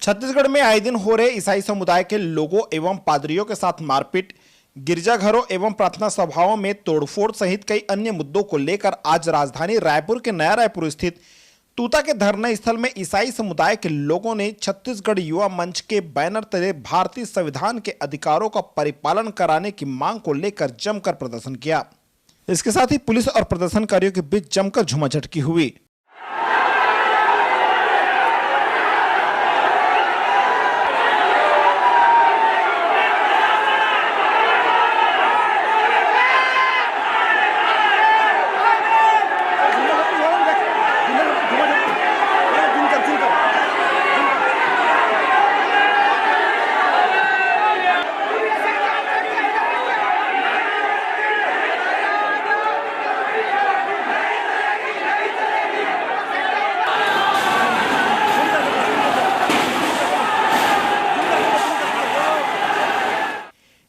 छत्तीसगढ़ में आए दिन हो रहे ईसाई समुदाय के लोगों एवं पादरियों के साथ मारपीट, गिरजाघरों एवं प्रार्थना सभाओं में तोड़फोड़ सहित कई अन्य मुद्दों को लेकर आज राजधानी रायपुर के नया रायपुर स्थित तूता के धरना स्थल में ईसाई समुदाय के लोगों ने छत्तीसगढ़ युवा मंच के बैनर तले भारतीय संविधान के अधिकारों का परिपालन कराने की मांग को लेकर जमकर प्रदर्शन किया। इसके साथ ही पुलिस और प्रदर्शनकारियों के बीच जमकर झुमाझटकी हुई।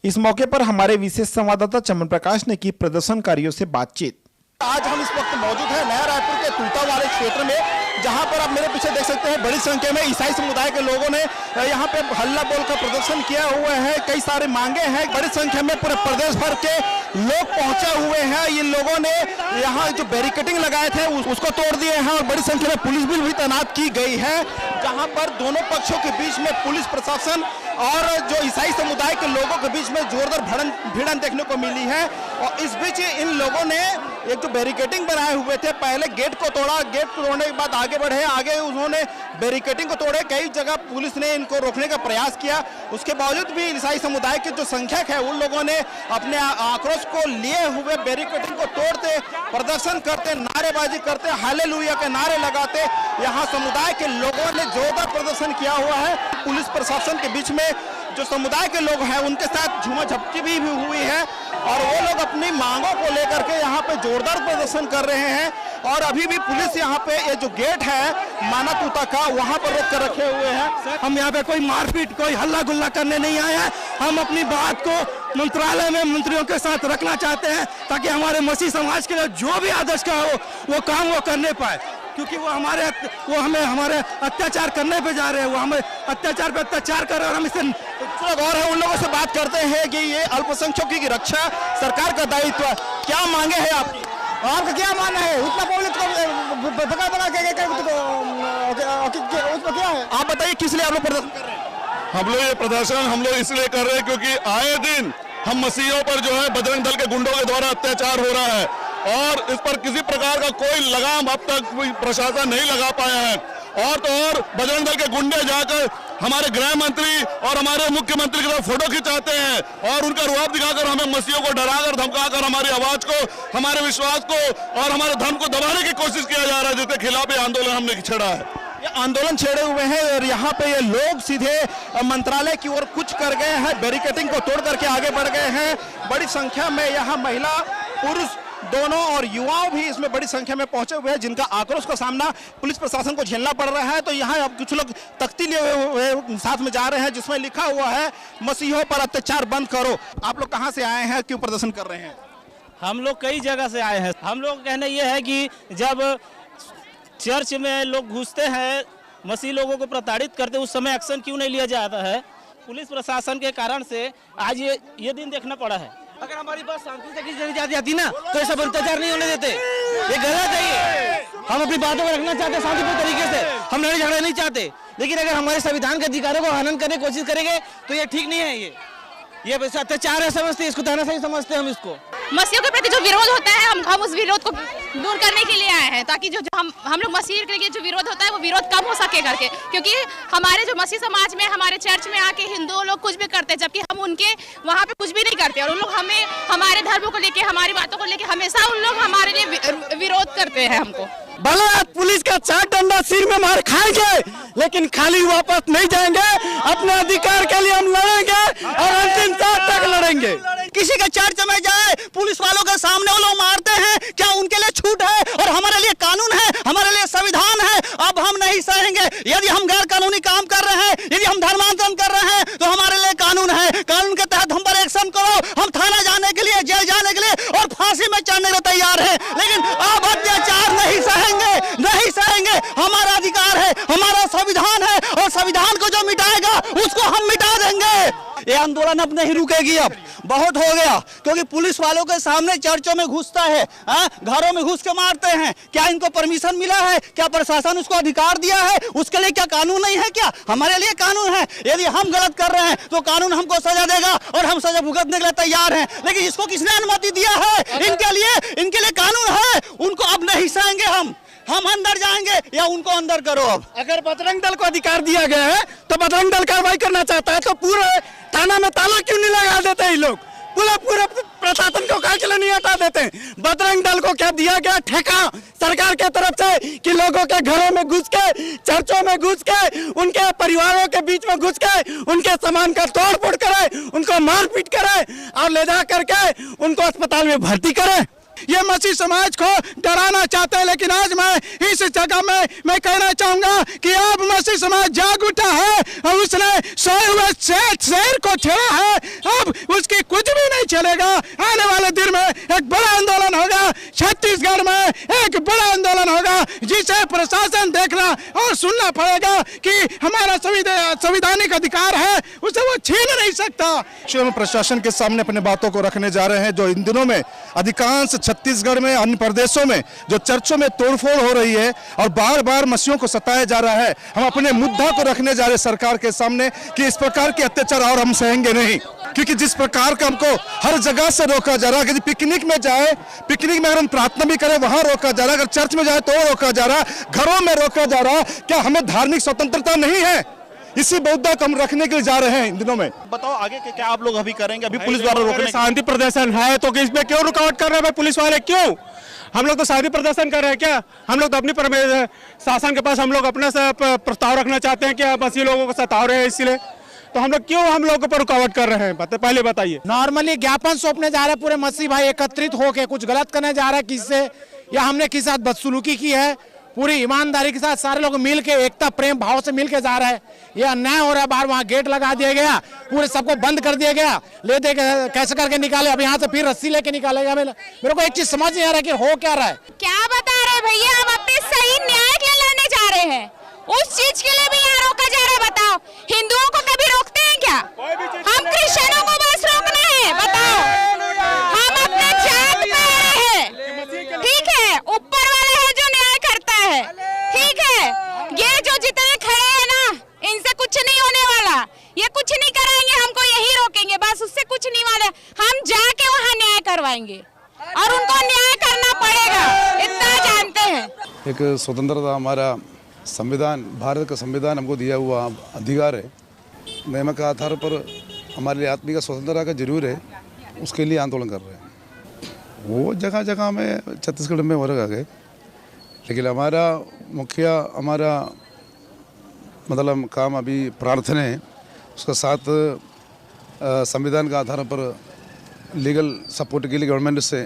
इस मौके पर हमारे विशेष संवाददाता चमन प्रकाश ने की प्रदर्शनकारियों से बातचीत। आज हम इस वक्त मौजूद हैं नया रायपुर के तूता वाले क्षेत्र में, जहां पर आप मेरे पीछे देख सकते हैं बड़ी संख्या में ईसाई समुदाय के लोगों ने यहां पे हल्ला बोलकर प्रदर्शन किया हुआ है। कई सारे मांगे हैं, बड़ी संख्या में पूरे प्रदेश भर के लोग पहुंचे हुए हैं। इन लोगों ने यहाँ जो बैरिकेडिंग लगाए थे उसको तोड़ दिए हैं और बड़ी संख्या में पुलिस भी तैनात की गई है, जहां पर दोनों पक्षों के बीच में पुलिस प्रशासन और जो ईसाई समुदाय के लोगों के बीच में जोरदार भिड़ंत देखने को मिली है। और इस बीच इन लोगों ने एक जो बैरिकेडिंग बनाए हुए थे, पहले गेट को तोड़ा, गेट को तोड़ने के बाद आगे बढ़े, आगे उन्होंने बैरिकेडिंग को तोड़े। कई जगह पुलिस ने इनको रोकने का प्रयास किया, उसके बावजूद भी ईसाई समुदाय के जो संख्यक है उन लोगों ने अपने आक्रोश को लिए हुए बैरिकेडिंग को तोड़ते, प्रदर्शन करते, नारेबाजी करते, हालेलुया के नारे लगाते यहाँ समुदाय के लोगों ने जोरदार प्रदर्शन किया हुआ है। पुलिस प्रशासन के बीच में जो समुदाय के लोग हैं उनके साथ झूमाझटकी भी हुई है और वो लोग अपनी मांगों को लेकर के यहाँ पे जोरदार प्रदर्शन कर रहे हैं। और अभी भी पुलिस यहाँ पे ये जो गेट है माना तूता का, वहाँ पर रोक कर रखे हुए हैं। हम यहाँ पे कोई मारपीट, कोई हल्ला गुल्ला करने नहीं आए हैं। हम अपनी बात को मंत्रालय में मंत्रियों के साथ रखना चाहते हैं ताकि हमारे मसीह समाज के लिए जो भी आदर्श का हो वो काम वो करने पाए, क्योंकि वो हमें हमारे अत्याचार करने पे जा रहे हैं। वो हमें अत्याचार पे अत्याचार कर रहे हैं और हम इससे गौर है। उन लोगों से बात करते हैं कि ये अल्पसंख्यकों की रक्षा सरकार का दायित्व है, क्या मांगे हैं आपकी? आपका क्या मानना है? उतना पब्लिक को भगा के उसमें क्या है? आप बताइए किस लिए आप लोग प्रदर्शन कर रहे हैं? हम लोग ये प्रदर्शन इसलिए कर रहे हैं क्योंकि आए दिन हम मसीहों पर जो है बजरंग दल के गुंडों के द्वारा अत्याचार हो रहा है और इस पर किसी प्रकार का कोई लगाम अब तक प्रशासन नहीं लगा पाया है। और तो और बजरंग दल के गुंडे जाकर हमारे गृह मंत्री और हमारे मुख्यमंत्री के साथ फोटो खिंचाते हैं और उनका रुआब दिखाकर हमें मसीहों को डराकर धमकाकर हमारी आवाज को, हमारे विश्वास को और हमारे धर्म को दबाने की कोशिश किया जा रहा है, जिसके खिलाफ ये आंदोलन हमने छेड़ा है। ये आंदोलन छेड़े हुए हैं और यहाँ पे ये लोग सीधे मंत्रालय की ओर कुछ कर गए हैं, बैरिकेडिंग को तोड़ करके आगे बढ़ गए हैं। बड़ी संख्या में यहाँ महिला पुरुष दोनों और युवाओं भी इसमें बड़ी संख्या में पहुंचे हुए हैं, जिनका आक्रोश का सामना पुलिस प्रशासन को झेलना पड़ रहा है। तो यहाँ अब कुछ लोग तख्ती लिए हुए साथ में जा रहे हैं जिसमें लिखा हुआ है मसीहों पर अत्याचार बंद करो। आप लोग कहाँ से आए हैं, क्यों प्रदर्शन कर रहे हैं? हम लोग कई जगह से आए हैं। हम लोग कहना ये है कि जब चर्च में लोग घुसते हैं, मसीह लोगों को प्रताड़ित करते, उस समय एक्शन क्यों नहीं लिया जाता है? पुलिस प्रशासन के कारण से आज ये दिन देखना पड़ा है। अगर हमारी बात शांति से की जाती ना तो ऐसा अत्याचार नहीं होने देते। ये गलत है। ये हम अपनी बातों को रखना चाहते हैं शांतिपूर्ण तरीके से, हम लड़ाई झगड़ा नहीं चाहते। लेकिन अगर हमारे संविधान के अधिकारों को हनन करने की कोशिश करेंगे तो ये ठीक नहीं है। ये अत्याचार है, समझते हैं इसको, तानाशाही समझते हैं हम इसको। मसीहों के प्रति जो विरोध होता है हम उस विरोध को दूर करने के लिए आए हैं, ताकि जो हम लोग मसीह के लिए जो विरोध होता है वो विरोध कम हो सके करके। क्योंकि हमारे जो मसीह समाज में, हमारे चर्च में आके हिंदू लोग कुछ भी करते हैं, जबकि हम उनके वहाँ पे कुछ भी नहीं करते और उन लोग हमें हमारे धर्म को लेके, हमारी बातों को लेके हमेशा उन लोग हमारे लिए विरोध करते हैं। हमको भला पुलिस का 4 डंडा सिर में मार खाएंगे लेकिन खाली वापस नहीं जाएंगे। अपने अधिकार के लिए हम लड़ेंगे और अंतिम तक लड़ेंगे। किसी के चर्च में जाए, पुलिस वालों के सामने वो लोग मारते हैं, क्या उनके लिए छूट है? और हमारे लिए कानून है, हमारे लिए संविधान है। अब हम नहीं सहेंगे। यदि हम गैर कानूनी काम कर रहे हैं, यदि हम धर्मांतरण कर रहे हैं तो हमारे लिए कानून है। कानून के तहत हम पर एक्शन करो। हम थाना जाने के लिए, जेल जाने के लिए और फांसी में चढ़ने को तैयार है, लेकिन अब अत्याचार नहीं सहेंगे, नहीं सहेंगे। हमारा अधिकार है, हमारा संविधान है और संविधान को जो मिटाएगा उसको हम मिटा देंगे। ये आंदोलन अब नहीं रुकेगी, अब बहुत हो गया, क्योंकि पुलिस वालों के सामने चर्चों में घुसता है, घरों में घुस के मारते हैं। क्या इनको परमिशन मिला है? क्या प्रशासन उसको अधिकार दिया है? उसके लिए क्या कानून नहीं है? क्या हमारे लिए कानून है? यदि हम गलत कर रहे हैं तो कानून हमको सजा देगा और हम सजा भुगतने के लिए तैयार हैं। लेकिन इसको किसने अनुमति दिया है? इनके लिए कानून है, उनको अब नहीं सहेंगे हम अंदर जाएंगे या उनको अंदर करो। अब अगर बजरंग दल को अधिकार दिया गया है तो बजरंग दल कार्रवाई करना चाहता है, तो पूरे थाना में ताला क्यों नहीं लगा देते ये लोग? पूरे प्रशासन को काहे के लिए नहीं हटा देते? बजरंग दल को क्या दिया गया ठेका सरकार के तरफ से कि लोगों के घरों में घुस के, चर्चों में घुस के, उनके परिवारों के बीच में घुस के उनके सामान का तोड़ फोड़ करे, उनको मारपीट करे और ले जा करके उनको अस्पताल में भर्ती करे। ये मसीह समाज को डराना चाहते हैं, लेकिन आज मैं इस जगह में मैं कहना चाहूंगा कि अब मसीह समाज जाग उठा है और उसने सोए हुए शेर को छेड़ा है। अब उसकी कुछ भी नहीं चलेगा। आने वाले दिन में एक बड़ा आंदोलन होगा, छत्तीसगढ़ में एक बड़ा आंदोलन होगा, जिसे प्रशासन देखना और सुनना पड़ेगा कि हमारा संवैधानिक अधिकार है, उसे वो छीन नहीं सकता। प्रशासन के सामने अपने बातों को रखने जा रहे हैं, जो इन दिनों में अधिकांश छत्तीसगढ़ में, अन्य प्रदेशों में जो चर्चों में तोड़फोड़ हो रही है और बार बार मसीहों को सताया जा रहा है। हम अपने मुद्दा को रखने जा रहे हैं सरकार के सामने कि इस प्रकार के अत्याचार और हम सहेंगे नहीं, क्योंकि जिस प्रकार का हमको हर जगह से रोका जा रहा है कि पिकनिक में जाए, पिकनिक में अगर हम प्रार्थना भी करें वहां रोका जा रहा है, अगर चर्च में जाए तो रोका जा रहा, घरों में रोका जा रहा। क्या हमें धार्मिक स्वतंत्रता नहीं है? इसी मुद्दा को हम रखने के लिए जा रहे हैं इन दिनों में। बताओ आगे क्या आप लोग अभी करेंगे? अभी पुलिस द्वारा रोकने, शांति प्रदर्शन है तो इसमें क्यों रुकावट कर रहे हैं भाई पुलिस वाले? क्यों? हम लोग तो शांति प्रदर्शन कर रहे हैं। क्या हम लोग तो अपनी शासन के पास हम लोग अपना प्रस्ताव रखना चाहते हैं कि मसीह लोगों को सता रहे हैं, इसलिए तो हम लोग क्यों हम लोग पर रुकावट कर रहे हैं? पहले बताइए। नॉर्मली ज्ञापन सौंपने जा रहे हैं पूरे मसीह भाई एकत्रित होके, कुछ गलत करने जा रहा है किससे, या हमने किस साथ बदसलूकी की है, पूरी ईमानदारी के साथ सारे लोग मिल के एकता प्रेम भाव से मिल के जा रहे हैं। ये अन्याय हो रहा है, बाहर वहाँ गेट लगा दिया गया, पूरे सबको बंद कर दिया गया, ले दे कैसे करके निकाले, अब यहाँ से फिर रस्सी लेके निकालेगा। मेरे को एक चीज समझ नहीं आ रहा है कि हो क्या रहा है। क्या बता रहे भैया? हम अपने सही न्याय के लिए लड़ने जा रहे हैं, उस चीज के लिए भी यहाँ रोका जा रहा है। बताओ, हिंदुओं को कभी रोकते हैं क्या? हम क्रिश्चियनों को बस रोकना है। बताओ, हम अपने जात पे आ रहे हैं, ठीक है? ऊपर वाला है जो न्याय करता है, ठीक है? ये जो जितने खड़े हैं ना, इनसे कुछ नहीं होने वाला, ये कुछ नहीं कराएंगे, हमको यही रोकेंगे बस, उससे कुछ नहीं वाला। हम जाके वहाँ न्याय करवाएंगे और उनको न्याय करना पड़ेगा, इतना जानते हैं। एक स्वतंत्रता हमारा संविधान, भारत का संविधान हमको दिया हुआ अधिकार है, नियम के आधार पर हमारे लिए आत्मिक स्वतंत्रता का जरूर है, उसके लिए आंदोलन कर रहे हैं। वो जगह जगह में छत्तीसगढ़ में वर्ग आ गए, लेकिन हमारा मुखिया हमारा मतलब काम अभी प्रार्थना है, उसके साथ संविधान के आधार पर लीगल सपोर्ट के लिए गवर्नमेंट से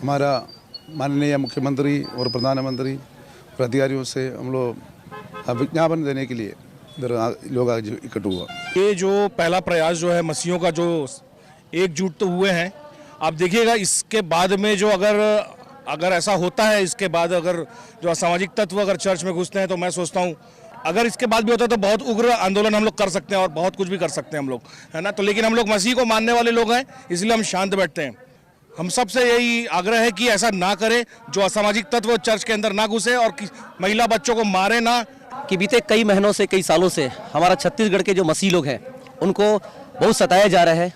हमारा माननीय मुख्यमंत्री और प्रधानमंत्री और अधिकारियों से हम लोग विज्ञापन देने के लिए इधर लोग आज इकट्ठा हुआ। ये जो पहला प्रयास जो है मसीहों का, जो एकजुट तो हुए हैं, आप देखिएगा इसके बाद में जो अगर ऐसा होता है, इसके बाद अगर जो असामाजिक तत्व अगर चर्च में घुसते हैं, तो मैं सोचता हूँ अगर इसके बाद भी होता है तो बहुत उग्र आंदोलन हम लोग कर सकते हैं और बहुत कुछ भी कर सकते हैं हम लोग, है ना? तो लेकिन हम लोग मसीह को मानने वाले लोग हैं, इसलिए हम शांत बैठते हैं। हम सबसे यही आग्रह है कि ऐसा ना करें, जो असामाजिक तत्व चर्च के अंदर ना घुसे और महिला बच्चों को मारे ना। कि बीते कई महीनों से, कई सालों से हमारा छत्तीसगढ़ के जो मसीह लोग हैं उनको बहुत सताया जा रहा है,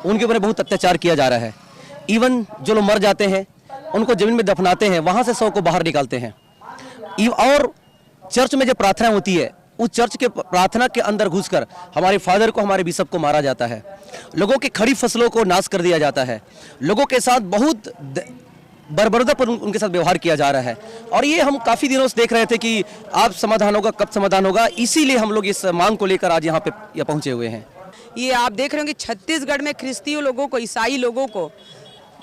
उनके ऊपर बहुत अत्याचार किया जा रहा है। इवन जो लोग मर जाते हैं उनको जमीन में दफनाते हैं, वहाँ से शव को बाहर निकालते हैं। और चर्च में जो प्रार्थना होती है, उस चर्च के प्रार्थना के अंदर घुसकर हमारे फादर को, हमारे बिशप को मारा जाता है, लोगों की खड़ी फसलों को नाश कर दिया जाता है, लोगों के साथ बहुत बर्बरता पर उनके साथ व्यवहार किया जा रहा है। और ये हम काफ़ी दिनों से देख रहे थे कि आप समाधान होगा, कब समाधान होगा, इसीलिए हम लोग इस मांग को लेकर आज यहाँ पे पहुँचे हुए हैं। ये आप देख रहे हो कि छत्तीसगढ़ में ख्रिस्ती लोगों को, ईसाई लोगों को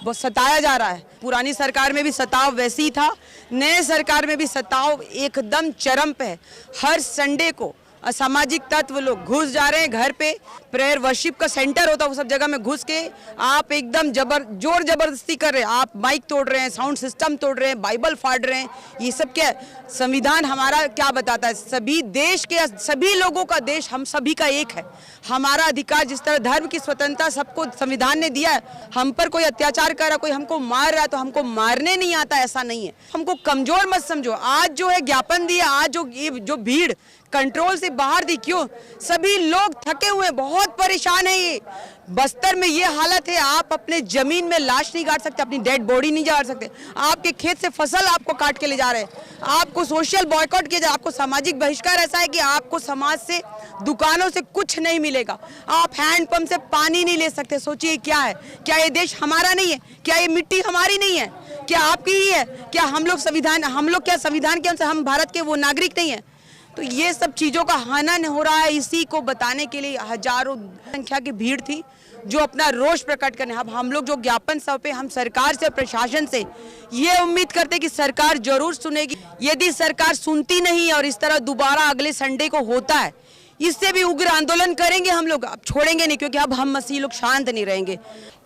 बहुत सताया जा रहा है। पुरानी सरकार में भी सताव वैसे ही था, नए सरकार में भी सताव एकदम चरम पे है। हर संडे को असामाजिक तत्व लोग घुस जा रहे हैं घर पे। प्रेयर वर्शिप का सेंटर होता है वो सब जगह में घुस के आप एकदम जोर जबरदस्ती कर रहे हैं। आप माइक तोड़ रहे हैं, साउंड सिस्टम तोड़ रहे हैं, बाइबल फाड़ रहे हैं। ये सब क्या संविधान हमारा क्या बताता है? सभी देश के सभी लोगों का देश हम सभी का एक है। हमारा अधिकार जिस तरह धर्म की स्वतंत्रता सबको संविधान ने दिया है। हम पर कोई अत्याचार कर रहा, कोई हमको मार रहा है तो हमको मारने नहीं आता, ऐसा नहीं है। हमको कमजोर मत समझो। आज जो है ज्ञापन दिया, आज जो भीड़ कंट्रोल से बाहर थी, क्यों? सभी लोग थके हुए, बहुत परेशान है। ये बस्तर में ये हालत है, आप अपने जमीन में लाश नहीं गाड़ सकते, अपनी डेड बॉडी नहीं गाड़ सकते। आपके खेत से फसल आपको काट के ले जा रहे हैं, आपको सोशल बॉयकॉट किया जाए, आपको सामाजिक बहिष्कार ऐसा है कि आपको समाज से, दुकानों से कुछ नहीं मिलेगा। आप हैंडपंप से पानी नहीं ले सकते। सोचिए क्या है? क्या ये देश हमारा नहीं है? क्या ये मिट्टी हमारी नहीं है? क्या आपकी ही है? क्या हम लोग क्या संविधान के अनुसार हम भारत के वो नागरिक नहीं है? तो ये सब चीज़ों का हनन हो रहा है। इसी को बताने के लिए हजारों संख्या की भीड़ थी जो अपना रोष प्रकट करने। अब हम लोग जो ज्ञापन सौंपे, हम सरकार से, प्रशासन से ये उम्मीद करते कि सरकार जरूर सुनेगी। यदि सरकार सुनती नहीं और इस तरह दोबारा अगले संडे को होता है, इससे भी उग्र आंदोलन करेंगे हम लोग। अब छोड़ेंगे नहीं, क्योंकि अब हम मसीही लोग शांत नहीं रहेंगे।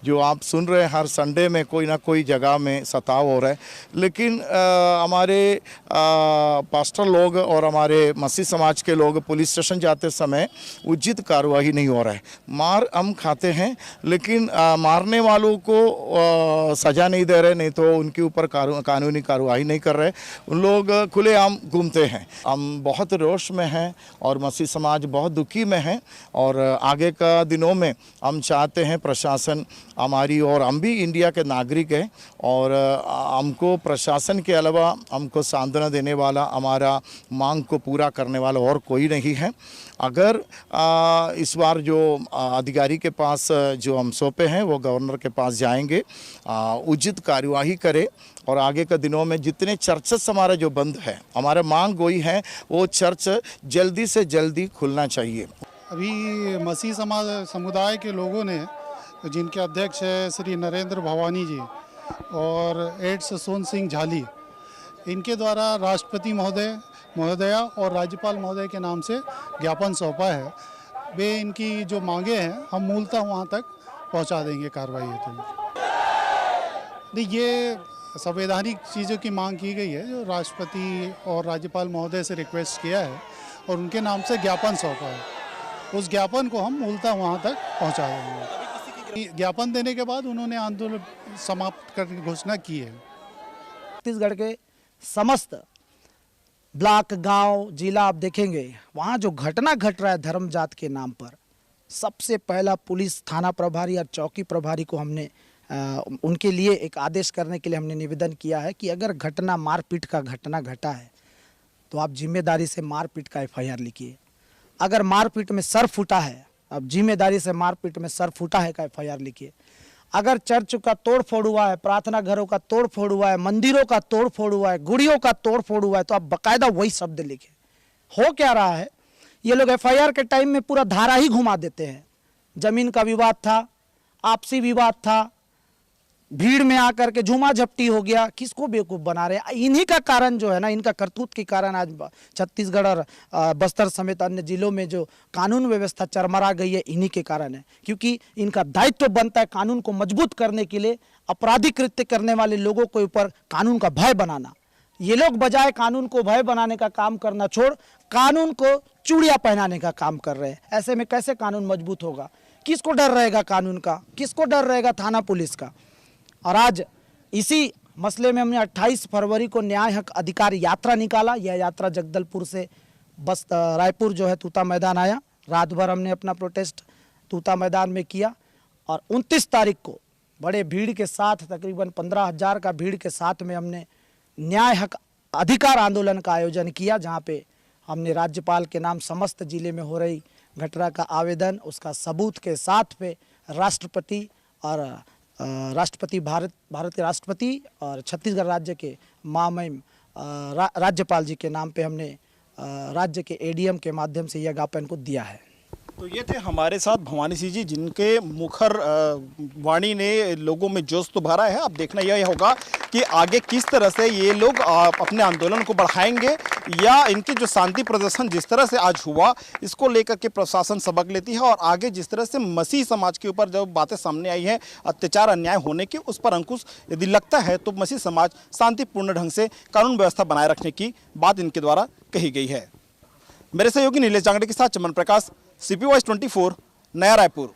जो आप सुन रहे हैं हर संडे में कोई ना कोई जगह में सताव हो रहा है, लेकिन हमारे पास्टर लोग और हमारे मसीह समाज के लोग पुलिस स्टेशन जाते समय उचित कार्रवाई नहीं हो रहा है। मार हम खाते हैं, लेकिन मारने वालों को सज़ा नहीं दे रहे, नहीं तो उनके ऊपर कानूनी कार्रवाई नहीं कर रहे। उन लोग खुलेआम घूमते हैं। हम बहुत रोष में हैं और मसीह समाज बहुत दुखी में है। और आगे का दिनों में हम चाहते हैं प्रशासन हमारी, और हम भी इंडिया के नागरिक हैं, और हमको प्रशासन के अलावा हमको सांत्वना देने वाला, हमारा मांग को पूरा करने वाला और कोई नहीं है। अगर इस बार जो अधिकारी के पास जो हम सौंपे हैं वो गवर्नर के पास जाएंगे, उचित कार्यवाही करे, और आगे के दिनों में जितने चर्चेस हमारा जो बंद है, हमारा मांग वही है, वो चर्च जल्दी से जल्दी खुलना चाहिए। अभी मसीह समुदाय के लोगों ने, जिनके अध्यक्ष है श्री नरेंद्र भवानी जी और एड्स सोन सिंह झाली, इनके द्वारा राष्ट्रपति महोदया और राज्यपाल महोदय के नाम से ज्ञापन सौंपा है। वे इनकी जो मांगे हैं हम मूलतः वहाँ तक पहुँचा देंगे कार्रवाई हेतु। ये संवैधानिक चीज़ों की मांग की गई है, जो राष्ट्रपति और राज्यपाल महोदय से रिक्वेस्ट किया है और उनके नाम से ज्ञापन सौंपा है। उस ज्ञापन को हम मूलतः वहाँ तक पहुँचा देंगे। ज्ञापन देने के बाद उन्होंने आंदोलन समाप्त करने की घोषणा की है। छत्तीसगढ़ के समस्त ब्लॉक, गांव, जिला आप देखेंगे, वहाँ जो घटना घट रहा है धर्म जात के नाम पर, सबसे पहला पुलिस थाना प्रभारी और चौकी प्रभारी को हमने उनके लिए एक आदेश करने के लिए हमने निवेदन किया है कि अगर घटना मारपीट का घटना घटा है तो आप जिम्मेदारी से मारपीट का FIR लिखिए। अगर मारपीट में सर फूटा है, अब जिम्मेदारी से मारपीट में सर फूटा है का FIR लिखिए। अगर चर्च का तोड़ फोड़ हुआ है, प्रार्थना घरों का तोड़ फोड़ हुआ है, मंदिरों का तोड़ फोड़ हुआ है, गुड़ियों का तोड़ फोड़ हुआ है, तो आप बकायदा वही शब्द लिखे। हो क्या रहा है, ये लोग FIR के टाइम में पूरा धारा ही घुमा देते हैं। जमीन का विवाद था, आपसी विवाद था, भीड़ में आकर के झूमा झपटी हो गया, किसको बेवकूफ़ बना रहे हैं? इन्हीं का कारण जो है ना, इनका करतूत के कारण आज छत्तीसगढ़ और बस्तर समेत अन्य जिलों में जो कानून व्यवस्था चरमरा गई है, इन्हीं के कारण है। क्योंकि इनका दायित्व बनता है कानून को मजबूत करने के लिए, अपराधी कृत्य करने वाले लोगों के ऊपर कानून का भय बनाना। ये लोग बजाय कानून को भय बनाने का काम करना छोड़ कानून को चूड़ियाँ पहनाने का काम कर रहे हैं। ऐसे में कैसे कानून मजबूत होगा? किसको डर रहेगा कानून का? किसको डर रहेगा थाना पुलिस का? और आज इसी मसले में हमने 28 फरवरी को न्याय हक अधिकार यात्रा निकाला। यह यात्रा जगदलपुर से बस रायपुर जो है तूता मैदान आया। रात भर हमने अपना प्रोटेस्ट तूता मैदान में किया और 29 तारीख को बड़े भीड़ के साथ, तकरीबन 15,000 का भीड़ के साथ में हमने न्याय हक अधिकार आंदोलन का आयोजन किया, जहाँ पे हमने राज्यपाल के नाम समस्त जिले में हो रही घटना का आवेदन, उसका सबूत के साथ पे राष्ट्रपति और भारत के राष्ट्रपति और छत्तीसगढ़ राज्य के महामहिम राज्यपाल जी के नाम पे हमने राज्य के ADM के माध्यम से यह ज्ञापन को दिया है। तो ये थे हमारे साथ भवानी सिंह जी, जिनके मुखर वाणी ने लोगों में जोश तो भरा है। अब देखना यह होगा कि आगे किस तरह से ये लोग अपने आंदोलन को बढ़ाएंगे, या इनके जो शांति प्रदर्शन जिस तरह से आज हुआ इसको लेकर के प्रशासन सबक लेती है, और आगे जिस तरह से मसीह समाज के ऊपर जो बातें सामने आई हैं अत्याचार अन्याय होने की, उस पर अंकुश यदि लगता है तो मसीह समाज शांतिपूर्ण ढंग से कानून व्यवस्था बनाए रखने की बात इनके द्वारा कही गई है। मेरे सहयोगी नीलेश जांगड़े के साथ चमन प्रकाश, CP Voice 24, नया रायपुर।